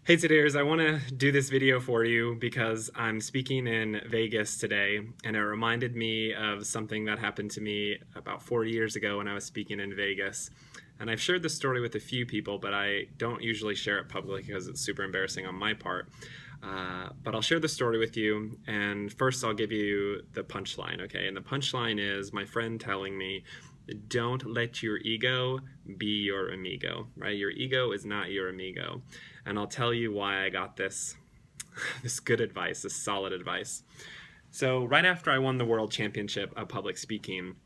Hey Taders, I want to do this video for you because I'm speaking in Vegas today, and it reminded me of something that happened to me about 4 years ago when I was speaking in Vegas. And I've shared this story with a few people, but I don't usually share it publicly because it's super embarrassing on my part. But I'll share the story with you, and first I'll give you the punchline, okay? And the punchline is my friend telling me, don't let your ego be your amigo, right? Your ego is not your amigo. And I'll tell you why I got this this good advice, this solid advice. So right after I won the world championship of public speaking,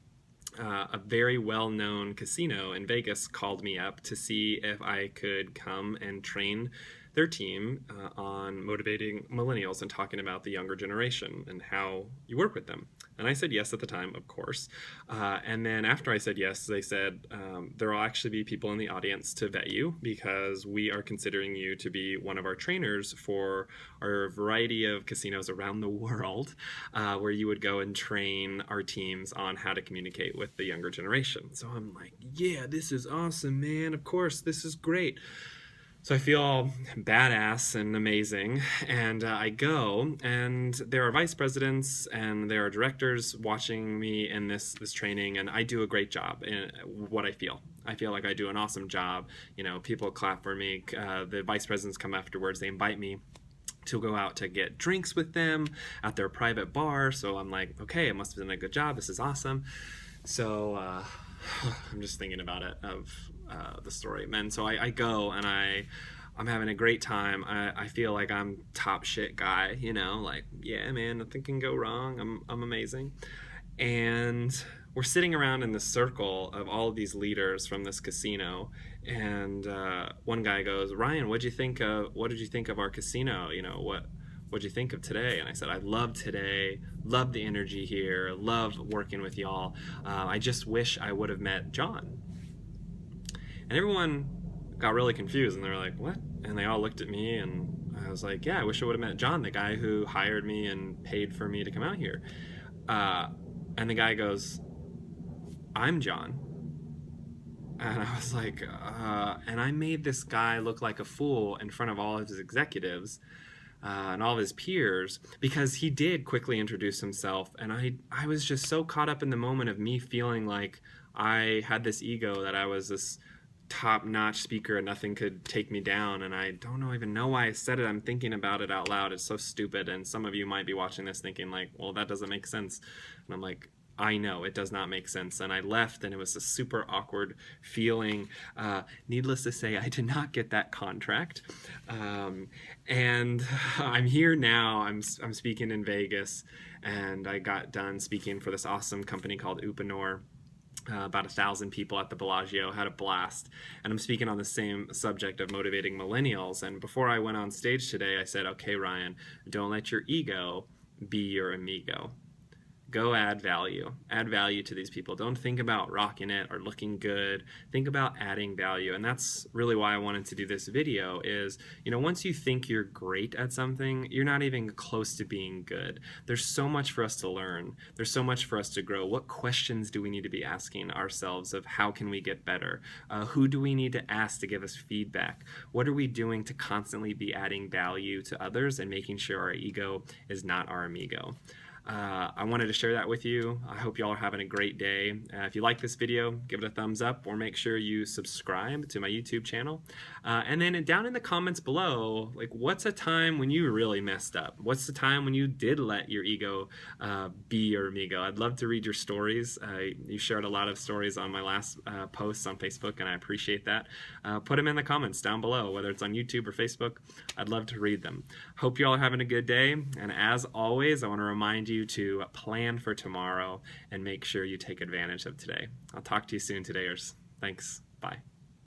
a very well-known casino in Vegas called me up to see if I could come and train their team on motivating millennials and talking about the younger generation and how you work with them. And I said yes at the time, of course. And then after I said yes, they said there will actually be people in the audience to vet you because we are considering you to be one of our trainers for our variety of casinos around the world, where you would go and train our teams on how to communicate with the younger generation. So I'm like, yeah, this is awesome, man. Of course, this is great. So I feel all badass and amazing, and I go, and there are vice presidents and there are directors watching me in this training, and I do a great job in what I feel. I feel like I do an awesome job. You know, people clap for me. The vice presidents come afterwards. They invite me to go out to get drinks with them at their private bar. So I'm like, okay, it must have been a good job. This is awesome. So I'm just thinking about it of the story, man. So I go and I'm having a great time. I feel like I'm top shit guy, you know, like, yeah, man, nothing can go wrong. I'm amazing. And we're sitting around in this circle of all of these leaders from this casino, and one guy goes, Ryan, what did you think of our casino? You know, what'd you think of today? And I said, I love today, love the energy here, love working with y'all. I just wish I would have met John. And everyone got really confused, and they were like, what? And they all looked at me, and I was like, yeah, I wish I would have met John, the guy who hired me and paid for me to come out here. Uh, and the guy goes, I'm John. And I was like, and I made this guy look like a fool in front of all of his executives and all of his peers because he did quickly introduce himself. And I was just so caught up in the moment of me feeling like I had this ego that I was this top-notch speaker and nothing could take me down, and I don't even know why I said it. I'm thinking about it out loud. It's so stupid, and some of you might be watching this thinking like, well, that doesn't make sense. And I'm like, I know it does not make sense. And I left, and it was a super awkward feeling. Needless to say, I did not get that contract. And I'm here now. I'm speaking in Vegas, and I got done speaking for this awesome company called Upanor. About 1,000 people at the Bellagio, had a blast. And I'm speaking on the same subject of motivating millennials. And before I went on stage today, I said, okay, Ryan, don't let your ego be your amigo. Go add value. Add value to these people. Don't think about rocking it or looking good. Think about adding value. And that's really why I wanted to do this video is, you know, once you think you're great at something, you're not even close to being good. There's so much for us to learn. There's so much for us to grow. What questions do we need to be asking ourselves of how can we get better? Who do we need to ask to give us feedback? What are we doing to constantly be adding value to others and making sure our ego is not our amigo? I wanted to share that with you. I hope y'all are having a great day. If you like this video, give it a thumbs up or make sure you subscribe to my YouTube channel. And then down in the comments below, like, what's a time when you really messed up? What's the time when you did let your ego be your amigo? I'd love to read your stories. You shared a lot of stories on my last posts on Facebook, and I appreciate that. Put them in the comments down below, whether it's on YouTube or Facebook. I'd love to read them. Hope you all are having a good day. And as always, I want to remind you to plan for tomorrow and make sure you take advantage of today. I'll talk to you soon, todayers. Thanks. Bye.